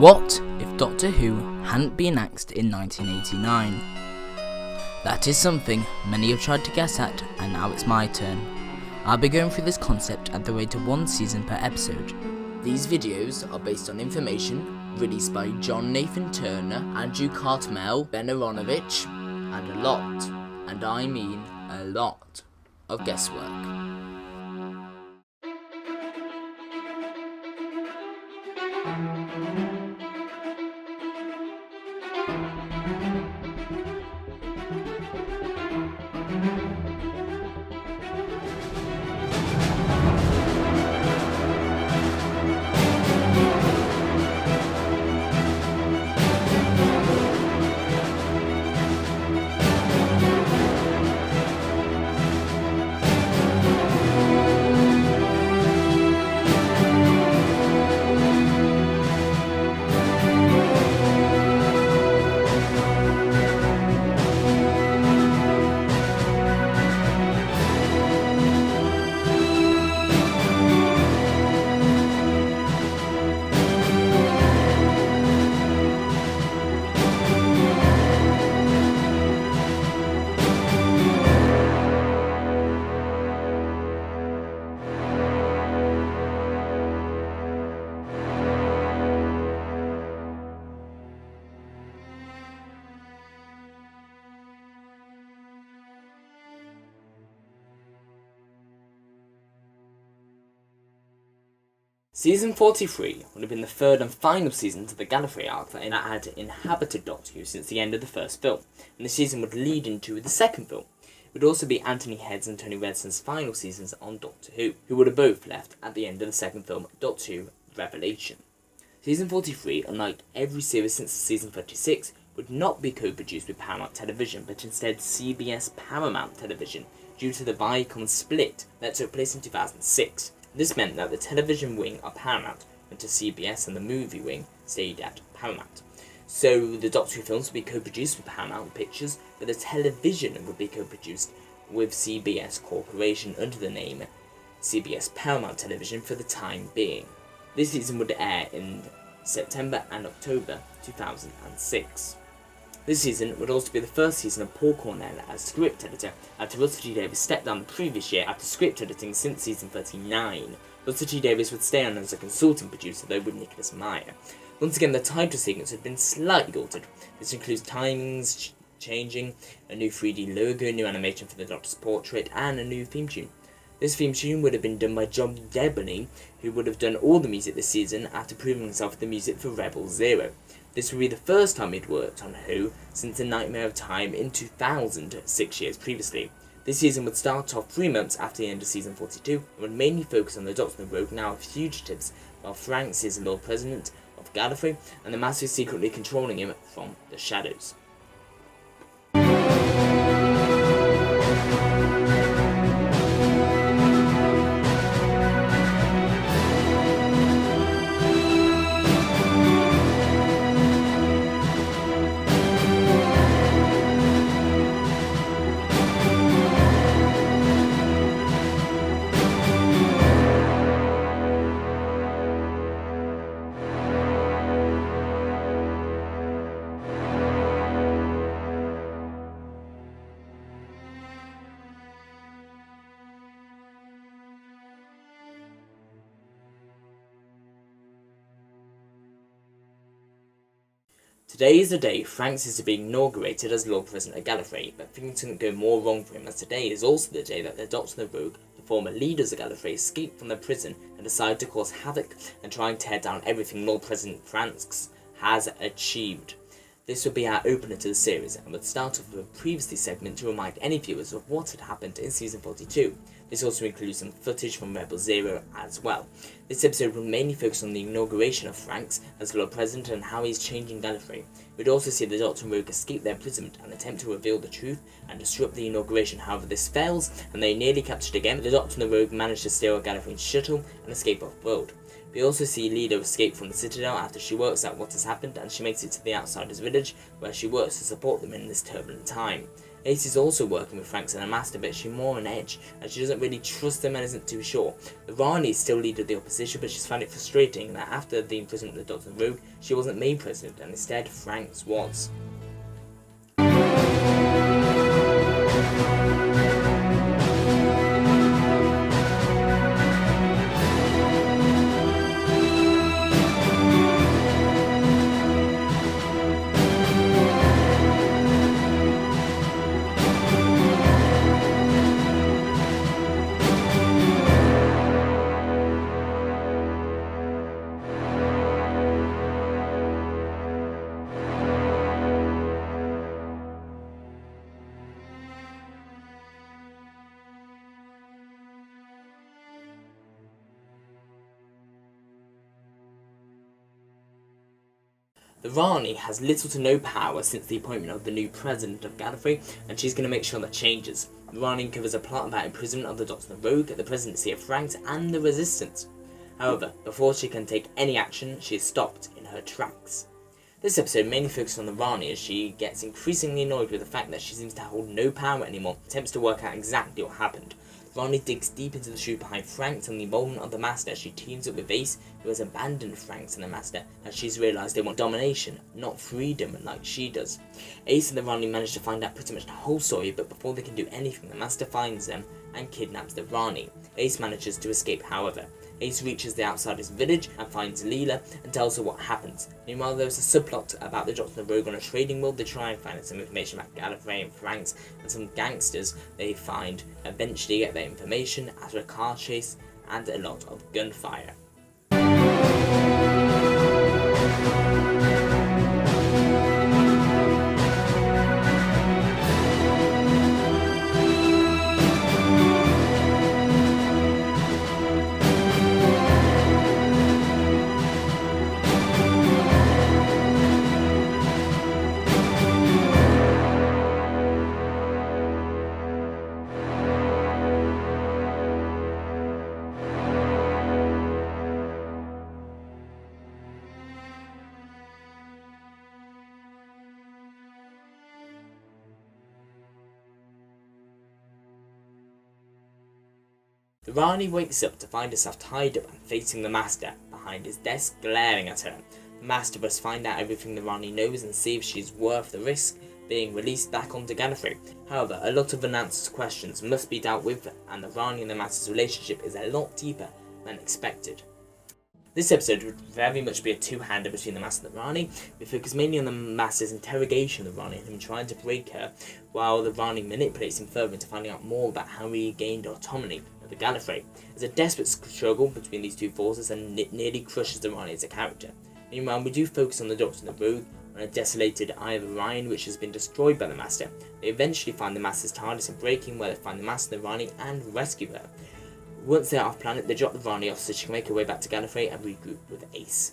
What if Doctor Who hadn't been axed in 1989? That is something many have tried to guess at, and now it's my turn. I'll be going through this concept at the rate of one season per episode. These videos are based on information released by John Nathan Turner, Andrew Cartmel, Ben Aaronovitch, and a lot, and I mean a lot, of guesswork. Season 43 would have been the third and final season to the Gallifrey arc that had inhabited Doctor Who since the end of the first film, and the season would lead into the second film. It would also be Anthony Head's and Tony Redson's final seasons on Doctor Who would have both left at the end of the second film, Doctor Who Revelation. Season 43, unlike every series since season 36, would not be co-produced with Paramount Television, but instead CBS Paramount Television, due to the Viacom split that took place in 2006. This meant that the television wing of Paramount went to CBS and the movie wing stayed at Paramount. So the Doctor Who films would be co-produced with Paramount Pictures, but the television would be co-produced with CBS Corporation under the name CBS Paramount Television for the time being. This season would air in September and October 2006. This season would also be the first season of Paul Cornell as script editor, after Russell T Davies stepped down the previous year after script editing since season 39. Russell T Davies would stay on as a consulting producer, though with Nicholas Meyer. Once again, the title sequence had been slightly altered. This includes timings changing, a new 3D logo, new animation for the Doctor's portrait, and a new theme tune. This theme tune would have been done by John Debony, who would have done all the music this season after proving himself with the music for Rebel Zero. This would be the first time he'd worked on Who since The Nightmare of Time in 2000, 6 years previously. This season would start off 3 months after the end of season 42 and would mainly focus on the Doctor and the Rogue, now fugitives, while Franks is Lord President of Gallifrey and the Master is secretly controlling him from the shadows. Today is the day Franks is to be inaugurated as Lord President of Gallifrey, but things couldn't go more wrong for him, as today is also the day that the Doctor and the Rogue, the former leaders of Gallifrey, escaped from their prison and decided to cause havoc and try and tear down everything Lord President Franks has achieved. This would be our opener to the series, and would start off with a previously segment to remind any viewers of what had happened in season 42. This also includes some footage from Rebel Zero as well. This episode will mainly focus on the inauguration of Franks as Lord President and how he's changing Gallifrey. We'd also see the Doctor and Rogue escape their imprisonment and attempt to reveal the truth and disrupt the inauguration. However, this fails and they nearly captured again, but the Doctor and the Rogue manage to steal Gallifrey's shuttle and escape off-world. We also see Leela escape from the Citadel after she works out what has happened, and she makes it to the Outsiders village, where she works to support them in this turbulent time. Ace is also working with Franks and the Master, but she's more on edge, and she doesn't really trust them and isn't too sure. Rani is still leader of the opposition, but she's found it frustrating that after the imprisonment of the Doctor and Rogue, she wasn't made president, and instead Franks was. The Rani has little to no power since the appointment of the new president of Gallifrey, and she's going to make sure that changes. The Rani covers a plot about imprisonment of the Doctor and Rogue, the presidency of Franks, and the Resistance. However, before she can take any action, she is stopped in her tracks. This episode mainly focuses on the Rani as she gets increasingly annoyed with the fact that she seems to hold no power anymore, attempts to work out exactly what happened. Rani digs deep into the truth behind Franks and the involvement of the Master as she teams up with Ace, who has abandoned Franks and the Master as she's realised they want domination, not freedom like she does. Ace and the Rani manage to find out pretty much the whole story, but before they can do anything, the Master finds them and kidnaps the Rani. Ace manages to escape, however. Ace reaches the outsider's village and finds Leela and tells her what happens. Meanwhile, there is a subplot about the Doctor and the Rogue on a trading world. They try and find some information about Gallifrey and Franks, and some gangsters they find eventually get their information after a car chase and a lot of gunfire. The Rani wakes up to find herself tied up and facing the Master behind his desk, glaring at her. The Master must find out everything the Rani knows and see if she's worth the risk being released back onto Gallifrey. However, a lot of unanswered questions must be dealt with, and the Rani and the Master's relationship is a lot deeper than expected. This episode would very much be a two-hander between the Master and the Rani. We focus mainly on the Master's interrogation of the Rani and him trying to break her, while the Rani manipulates him further into finding out more about how he gained autonomy of the Gallifrey. There's a desperate struggle between these two forces, and it nearly crushes the Rani as a character. Meanwhile, we do focus on the Doctor and the Rogue on a desolated Eye of Orion which has been destroyed by the Master. They eventually find the Master's TARDIS and break in, where they find the Master and the Rani and rescue her. Once they're off planet, they drop the Rani off so she can make her way back to Gallifrey and regroup with Ace.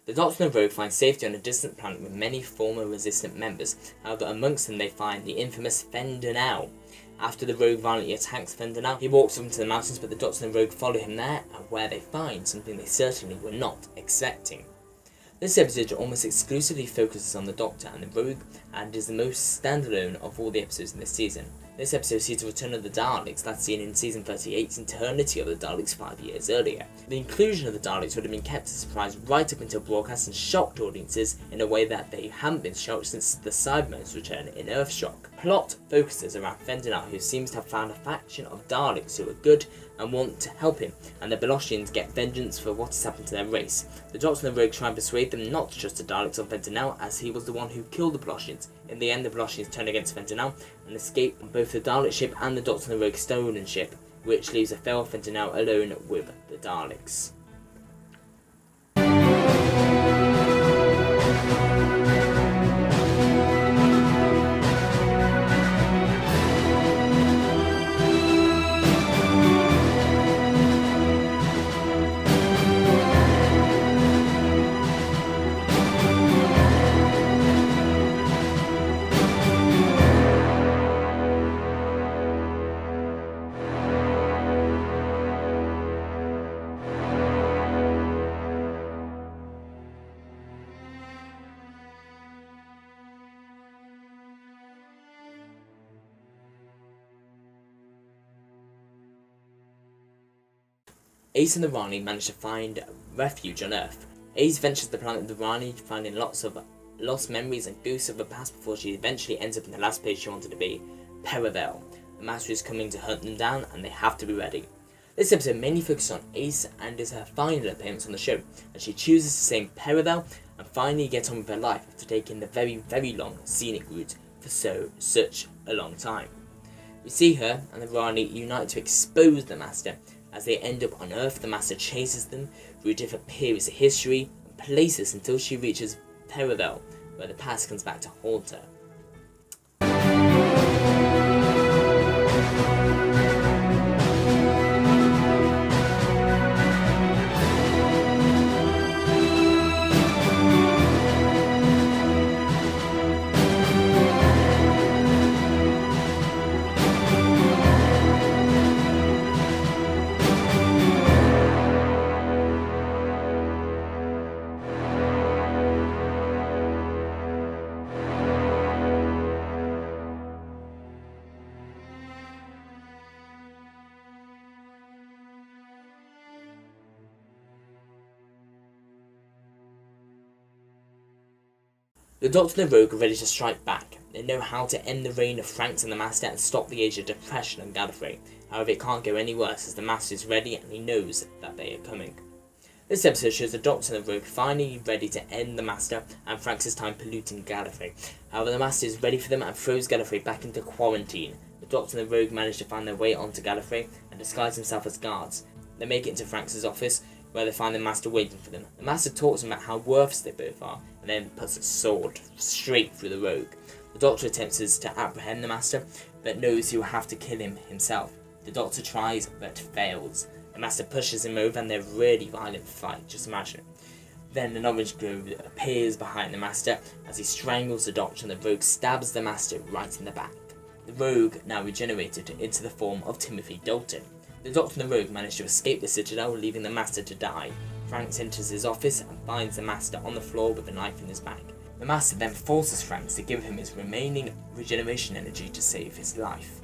The Doctor and Rogue find safety on a distant planet with many former Resistant members. However, amongst them they find the infamous Fendenau. After the Rogue violently attacks Fendenau, he walks up into the mountains, but the Doctor and Rogue follow him there, and where they find something they certainly were not expecting. This episode almost exclusively focuses on the Doctor and the Rogue, and is the most standalone of all the episodes in this season. This episode sees the return of the Daleks, that's seen in Season 38's Eternity of the Daleks 5 years earlier. The inclusion of the Daleks would have been kept a surprise right up until broadcast and shocked audiences in a way that they haven't been shocked since the Cybermen's return in Earthshock. Plot focuses around Fendenau, who seems to have found a faction of Daleks who are good and want to help him, and the Beloshians get vengeance for what has happened to their race. The Doctor and the Rogue try and persuade them not to trust the Daleks on Fendenau, as he was the one who killed the Beloshians. In the end, the Beloshians turn against Fendenau and escape on both the Dalek ship and the Doctor and the Rogue stolen ship. which leaves the feral Sentinel alone with the Daleks. Ace and the Rani manage to find refuge on Earth. Ace ventures the planet of the Rani, finding lots of lost memories and ghosts of the past before she eventually ends up in the last place she wanted to be, Perivel. The Master is coming to hunt them down, and they have to be ready. This episode mainly focuses on Ace and is her final appearance on the show, and she chooses to stay in Perivel and finally get on with her life after taking the very long scenic route for such a long time. We see her and the Rani unite to expose the Master. As they end up on Earth, the Master chases them through different periods of history and places until she reaches Perivel, where the past comes back to haunt her. The Doctor and the Rogue are ready to strike back. They know how to end the reign of Franks and the Master and stop the age of depression on Gallifrey. However, it can't go any worse as the Master is ready and he knows that they are coming. This episode shows the Doctor and the Rogue finally ready to end the Master and Franks' time polluting Gallifrey. However, the Master is ready for them and throws Gallifrey back into quarantine. The Doctor and the Rogue manage to find their way onto Gallifrey and disguise themselves as guards. They make it into Franks' office, where they find the Master waiting for them. The Master talks to them about how worthless they both are, and then puts a sword straight through the Rogue. The Doctor attempts to apprehend the Master, but knows he will have to kill him himself. The Doctor tries, but fails. The Master pushes him over, and they're a really violent fight, just imagine. Then an orange glow appears behind the Master as he strangles the Doctor, and the Rogue stabs the Master right in the back. The Rogue now regenerated into the form of Timothy Dalton. The Doctor and the Rogue manage to escape the Citadel, leaving the Master to die. Franks enters his office and finds the Master on the floor with a knife in his back. The Master then forces Franks to give him his remaining regeneration energy to save his life.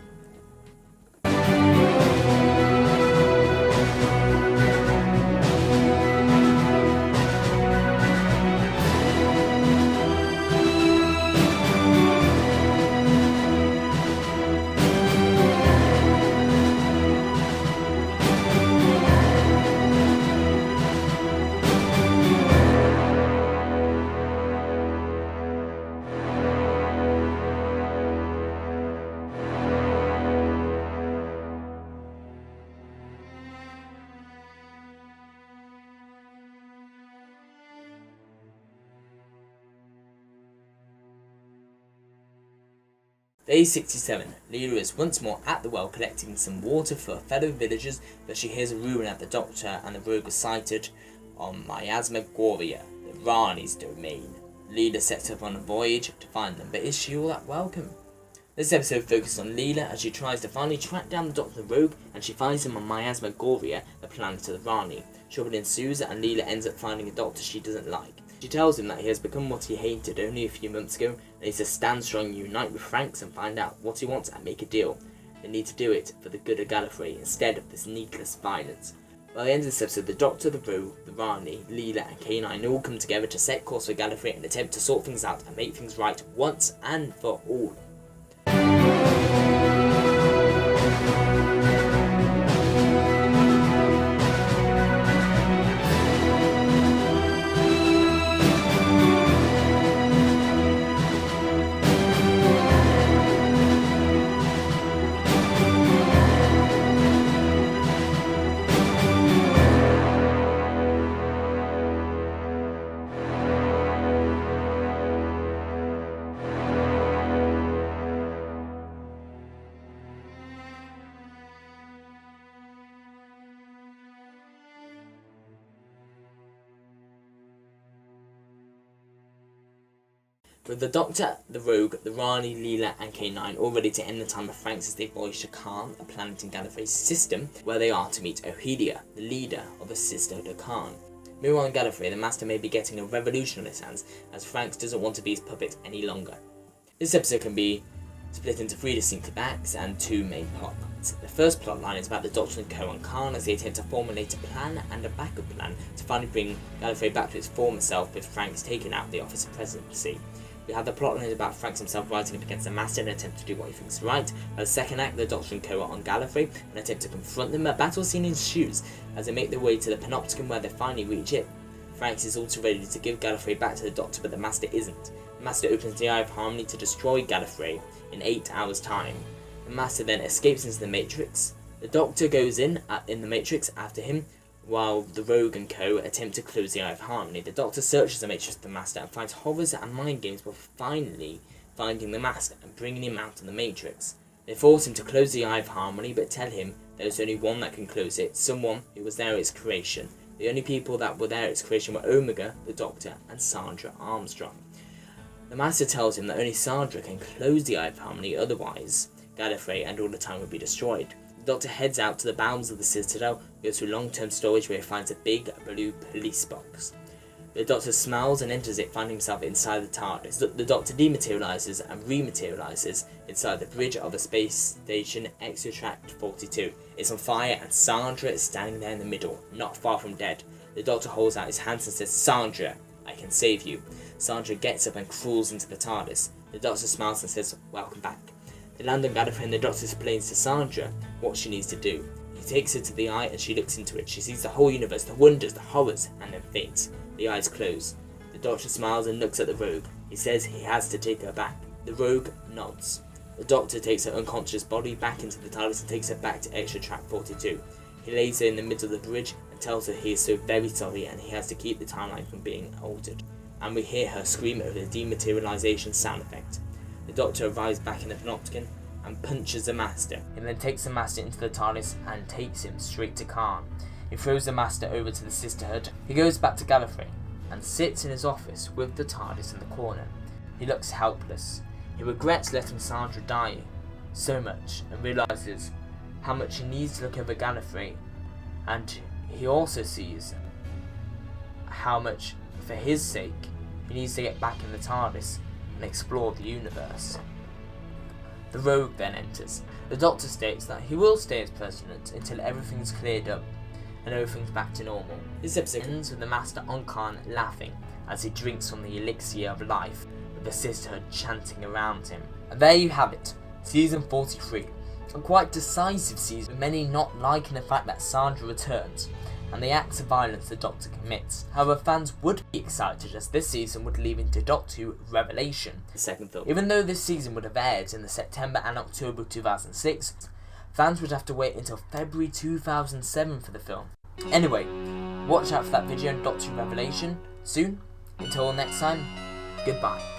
Day 67. Leela is once more at the well collecting some water for fellow villagers, but she hears a rumour that the Doctor and the Rogue are sighted on Miasma Goria, the Rani's domain. Leela sets off on a voyage to find them, but is she all that welcome? This episode focuses on Leela as she tries to finally track down the Doctor and the Rogue, and she finds him on Miasma Goria, the planet of the Rani. Trouble ensues and Leela ends up finding a Doctor she doesn't like. She tells him that he has become what he hated only a few months ago, and he's to stand strong and unite with Franks and find out what he wants and make a deal. They need to do it for the good of Gallifrey instead of this needless violence. By the end of this episode, the Doctor, the Rogue, the Rani, Leela and K9 all come together to set course for Gallifrey and attempt to sort things out and make things right once and for all. With the Doctor, the Rogue, the Rani, Leela and K9 all ready to end the time of Franks as they voyage to Khan, a planet in Gallifrey's system, where they are to meet Ohelia, the leader of the Sisterhood of Khan. Meanwhile in Gallifrey, the Master may be getting a revolution on his hands, as Franks doesn't want to be his puppet any longer. This episode can be split into 3 distinct acts and 2 main plot lines. The first plot line is about the Doctor and Co on Khan as they attempt to formulate a plan and a backup plan to finally bring Gallifrey back to its former self with Franks taking out the office of presidency. We have the plot line about Franks himself rising up against the Master in an attempt to do what he thinks is right. By the second act, the Doctor and Co are on Gallifrey, an attempt to confront them. A battle scene ensues as they make their way to the Panopticon where they finally reach it. Franks is also ready to give Gallifrey back to the Doctor, but the Master isn't. The Master opens the Eye of Harmony to destroy Gallifrey in 8 hours' time. The Master then escapes into the Matrix. The Doctor goes in the Matrix after him, while the Rogue and Co attempt to close the Eye of Harmony. The Doctor searches the Matrix for the Master and finds horrors and mind games before finally finding the Master and bringing him out of the Matrix. They force him to close the Eye of Harmony, but tell him there is only one that can close it, someone who was there at its creation. The only people that were there at its creation were Omega, the Doctor, and Sandra Armstrong. The Master tells him that only Sandra can close the Eye of Harmony, otherwise Gallifrey and all the time would be destroyed. The Doctor heads out to the bowels of the Citadel, goes to long-term storage where he finds a big blue police box. The Doctor smiles and enters it, finding himself inside the TARDIS. The Doctor dematerializes and rematerializes inside the bridge of the space station Exotract 42. It's on fire and Sandra is standing there in the middle, not far from dead. The Doctor holds out his hands and says, "Sandra, I can save you." Sandra gets up and crawls into the TARDIS. The Doctor smiles and says, "Welcome back." They land on Gallifrey and the Doctor explains to Sandra what she needs to do. He takes her to the Eye and she looks into it. She sees the whole universe, the wonders, the horrors, and then faints. The eyes close. The Doctor smiles and looks at the Rogue. He says he has to take her back. The Rogue nods. The Doctor takes her unconscious body back into the TARDIS and takes her back to Exotract 42. He lays her in the middle of the bridge and tells her he is so very sorry and he has to keep the timeline from being altered. And we hear her scream over the dematerialization sound effect. The Doctor arrives back in the Panopticon and punches the Master. He then takes the Master into the TARDIS and takes him straight to Khan. He throws the Master over to the Sisterhood. He goes back to Gallifrey and sits in his office with the TARDIS in the corner. He looks helpless. He regrets letting Sandra die so much and realises how much he needs to look over Gallifrey, and he also sees how much, for his sake, he needs to get back in the TARDIS and explore the universe. The Rogue then enters. The Doctor states that he will stay as president until everything's cleared up and everything's back to normal. This episode ends with the Master on Khan laughing as he drinks from the elixir of life, with the Sisterhood chanting around him. And there you have it, season 43. A quite decisive season, with many not liking the fact that Sandra returns and the acts of violence the Doctor commits. However, fans would be excited as this season would lead into Doctor Who Revelation, the second film. Even though this season would have aired in the September and October 2006, fans would have to wait until February 2007 for the film. Anyway, watch out for that video on Doctor Who Revelation soon. Until next time, goodbye.